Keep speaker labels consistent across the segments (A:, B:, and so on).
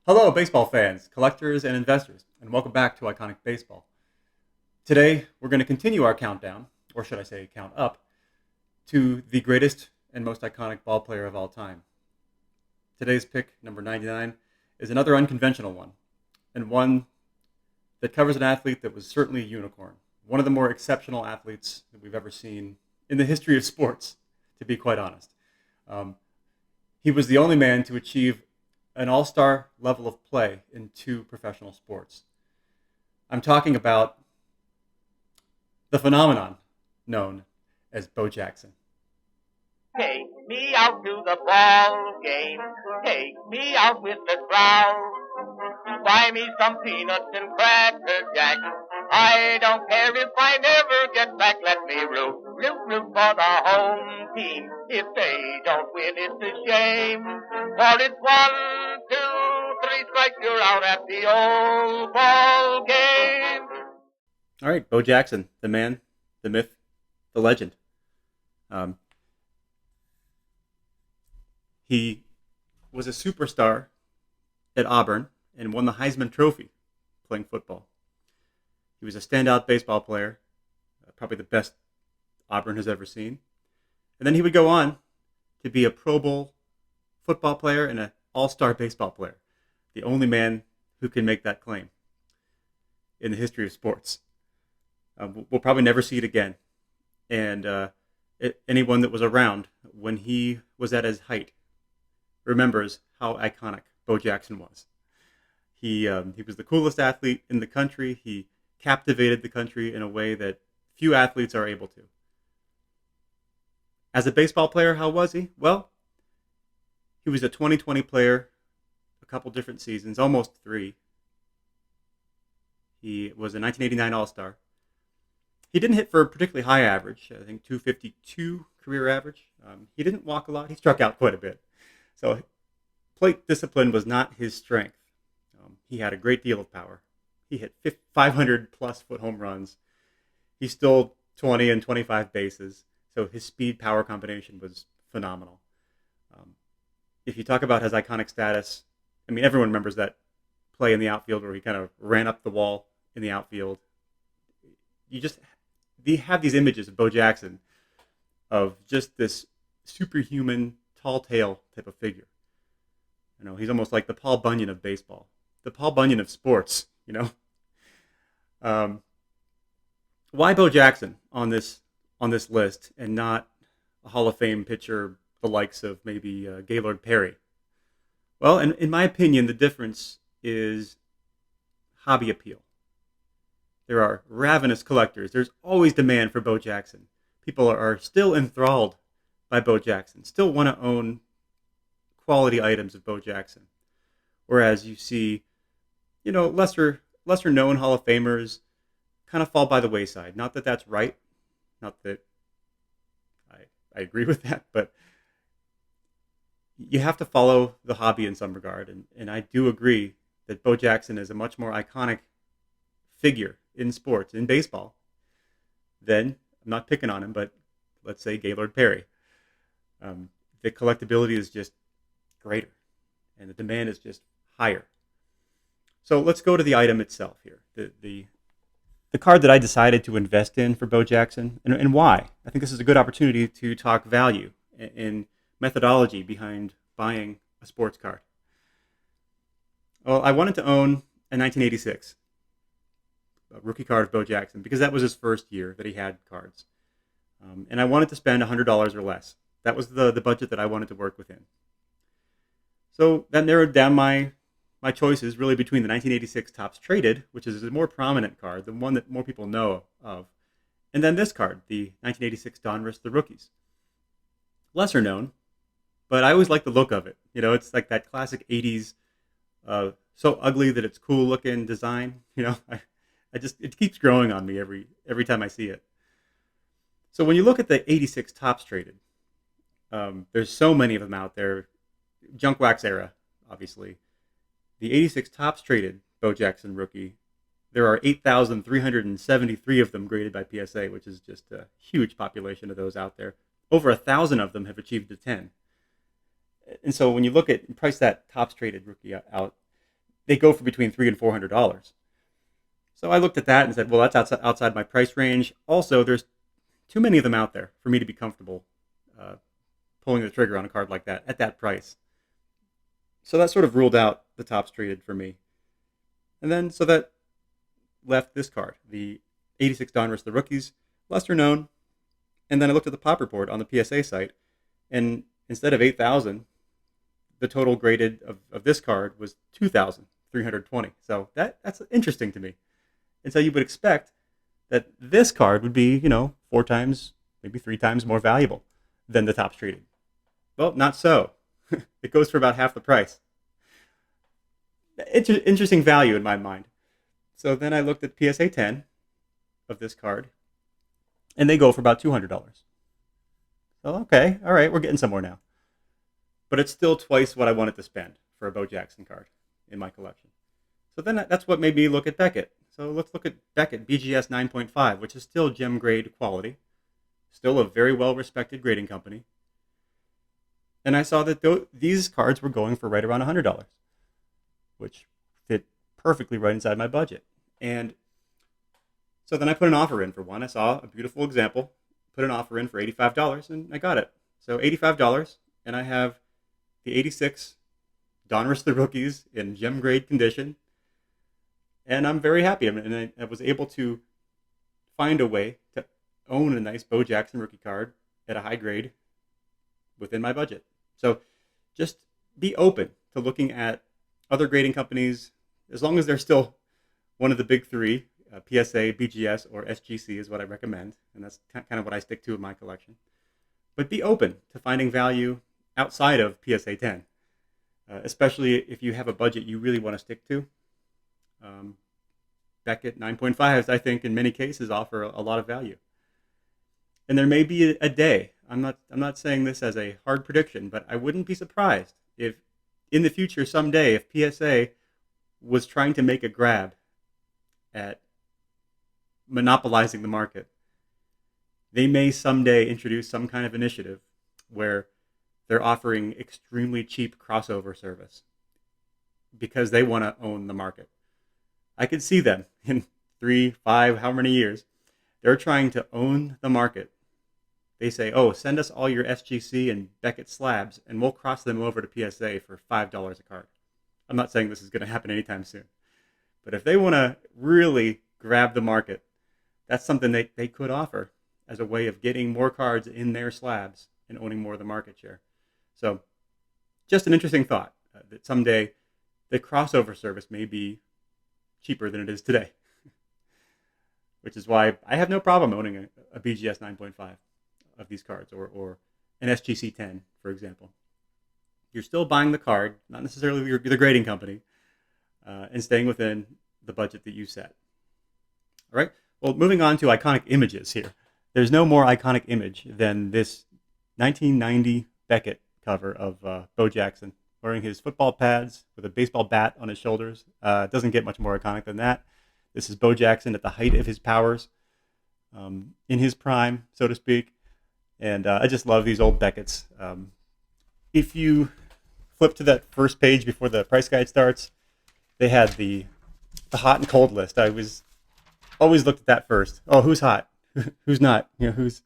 A: Hello, baseball fans, collectors, and investors, and welcome back to Iconic Baseball. Today, we're going to continue our countdown, or should I say count up, to the greatest and most iconic ball player of all time. Today's pick, number 99, is another unconventional one, and one that covers an athlete that was certainly a unicorn, one of the more exceptional athletes that we've ever seen in the history of sports, to be quite honest. Um, he was the only man to achieve an all-star level of play in two professional sports. I'm talking about the phenomenon known as Bo Jackson.
B: Take me out to the ball game. Take me out with the crowd. Buy me some peanuts and cracker jack. I don't care if I never get back. Let me root for the home team. If they don't win, it's a shame. For it's 1, 2, 3 strikes, you're out at the old ball game.
A: All right, Bo Jackson, the man, the myth, the legend. Um, he was a superstar at Auburn and won the Heisman Trophy playing football. He was a standout baseball player, probably the best Auburn has ever seen. And then he would go on to be a Pro Bowl football player and an all-star baseball player, the only man who can make that claim in the history of sports. We'll probably never see it again. And anyone that was around when he was at his height remembers how iconic Bo Jackson was. He was the coolest athlete in the country. He captivated the country in a way that few athletes are able to. As a baseball player, how was he? Well, he was a 2020 player, a couple different seasons, almost three. He was a 1989 All-Star. He didn't hit for a particularly high average, I think 252 career average. He didn't walk a lot. He struck out quite a bit. So plate discipline was not his strength. He had a great deal of power. He hit 500 plus foot home runs. He stole 20 and 25 bases. So his speed power combination was phenomenal. If you talk about his iconic status, I mean, everyone remembers that play in the outfield where he kind of ran up the wall in the outfield. You have these images of Bo Jackson of just this superhuman, tall tale type of figure. You know, he's almost like the Paul Bunyan of baseball, the Paul Bunyan of sports. You know, why Bo Jackson on this list and not a Hall of Fame pitcher the likes of maybe Gaylord Perry? Well, in my opinion, the difference is hobby appeal. There are ravenous collectors. There's always demand for Bo Jackson. People are still enthralled by Bo Jackson, still want to own quality items of Bo Jackson. Whereas you see, you know, lesser known Hall of Famers kind of fall by the wayside. Not that that's right. Not that I agree with that, but you have to follow the hobby in some regard. And I do agree that Bo Jackson is a much more iconic figure in sports, in baseball, than, I'm not picking on him, but let's say Gaylord Perry. The collectability is just greater, and the demand is just higher. So let's go to the item itself here. The card that I decided to invest in for Bo Jackson, and why. I think this is a good opportunity to talk value and methodology behind buying a sports card. Well, I wanted to own a 1986 rookie card of Bo Jackson because that was his first year that he had cards. And I wanted to spend $100 or less. That was the budget that I wanted to work within. So that narrowed down my choices really between the 1986 Topps Traded, which is a more prominent card, the one that more people know of, and then this card, the 1986 Donruss The Rookies. Lesser known, but I always like the look of it. You know, it's like that classic 80s, so ugly that it's cool looking design. You know, it keeps growing on me every time I see it. So when you look at the 86 Topps Traded, there's so many of them out there. Junk wax era, obviously. The 86 Topps Traded Bo Jackson rookie, there are 8,373 of them graded by PSA, which is just a huge population of those out there. Over 1,000 of them have achieved a 10. And so when you look at price that Topps Traded rookie out, they go for between $300 and $400. So I looked at that and said, well, that's outside my price range. Also, there's too many of them out there for me to be comfortable uh, pulling the trigger on a card like that at that price. So that sort of ruled out the Topps Traded for me. And then, so that left this card, the 86 Donruss the Rookies, lesser known. And then I looked at the pop report on the PSA site, and instead of 8,000, the total graded of this card was 2,320. So that's interesting to me. And so you would expect that this card would be, 4 times, maybe 3 times more valuable than the Topps Traded. Well, not so. It goes for about half the price. Interesting value in my mind. So then I looked at PSA 10 of this card, and they go for about $200. So, okay, all right, we're getting somewhere now. But it's still twice what I wanted to spend for a Bo Jackson card in my collection. So then that's what made me look at Beckett. So let's look at Beckett BGS 9.5, which is still gem grade quality, still a very well-respected grading company. And I saw that these cards were going for right around $100, which fit perfectly right inside my budget. And so then I put an offer in for one. I saw a beautiful example, put an offer in for $85, and I got it. So $85, and I have the 86 Donruss the Rookies in gem grade condition, and I'm very happy. And I was able to find a way to own a nice Bo Jackson rookie card at a high grade within my budget. So just be open to looking at other grading companies, as long as they're still one of the big three. PSA, BGS, or SGC is what I recommend, and that's kind of what I stick to in my collection. But be open to finding value outside of PSA 10, especially if you have a budget you really want to stick to. Beckett 9.5s, I think, in many cases offer a lot of value. And there may be a day, I'm not saying this as a hard prediction, but I wouldn't be surprised if in the future someday, if PSA was trying to make a grab at monopolizing the market, they may someday introduce some kind of initiative where they're offering extremely cheap crossover service because they want to own the market. I could see them in 3, 5, how many years. They're trying to own the market. They say, oh, send us all your SGC and Beckett slabs, and we'll cross them over to PSA for $5 a card. I'm not saying this is going to happen anytime soon. But if they want to really grab the market, that's something they could offer as a way of getting more cards in their slabs and owning more of the market share. So just an interesting thought that someday the crossover service may be cheaper than it is today, which is why I have no problem owning a BGS 9.5 of these cards, or an SGC 10, for example. You're still buying the card, not necessarily the grading company, and staying within the budget that you set. All right. Well, moving on to iconic images here. There's no more iconic image than this 1990 Beckett cover of Bo Jackson wearing his football pads with a baseball bat on his shoulders. It doesn't get much more iconic than that. This is Bo Jackson at the height of his powers, in his prime, so to speak. And I just love these old Becketts. If you flip to that first page before the price guide starts, they had the hot and cold list. I was always looked at that first. Oh, who's hot? Who's not? Who's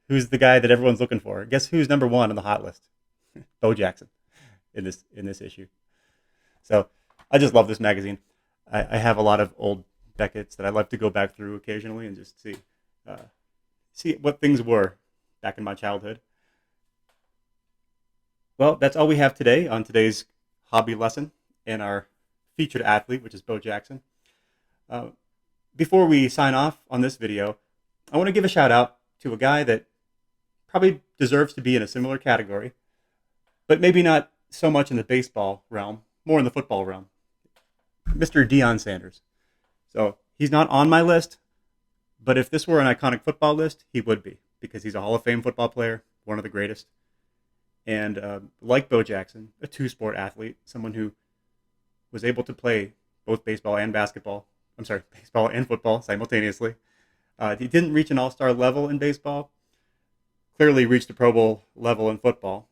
A: the guy that everyone's looking for? Guess who's number one on the hot list? Bo Jackson in this issue. So I just love this magazine. I have a lot of old Becketts that I like to go back through occasionally and just see what things were back in my childhood. Well, that's all we have today on today's hobby lesson and our featured athlete, which is Bo Jackson. Before we sign off on this video, I want to give a shout out to a guy that probably deserves to be in a similar category, but maybe not so much in the baseball realm, more in the football realm. Mr. Deion Sanders. So he's not on my list, but if this were an iconic football list, he would be, because he's a Hall of Fame football player, one of the greatest. And like Bo Jackson, a two-sport athlete, someone who was able to play both baseball and football simultaneously. He didn't reach an all-star level in baseball, clearly reached a Pro Bowl level in football.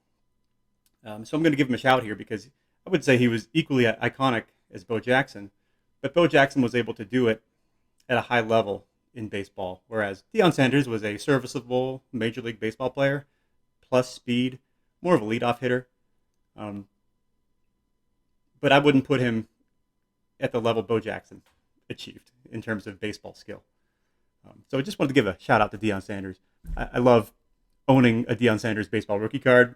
A: So I'm going to give him a shout here because I would say he was equally iconic as Bo Jackson, but Bo Jackson was able to do it at a high level in baseball, whereas Deion Sanders was a serviceable Major League Baseball player, plus speed, more of a leadoff hitter. Um, but I wouldn't put him at the level Bo Jackson achieved in terms of baseball skill. So I just wanted to give a shout out to Deion Sanders. I love owning a Deion Sanders baseball rookie card,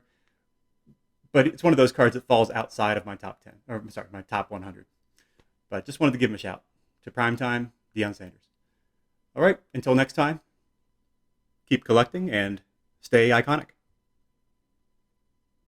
A: but it's one of those cards that falls outside of my top 10, or I'm sorry, my top 100. But just wanted to give him a shout to Primetime Deion Sanders. All right, until next time, keep collecting and stay iconic.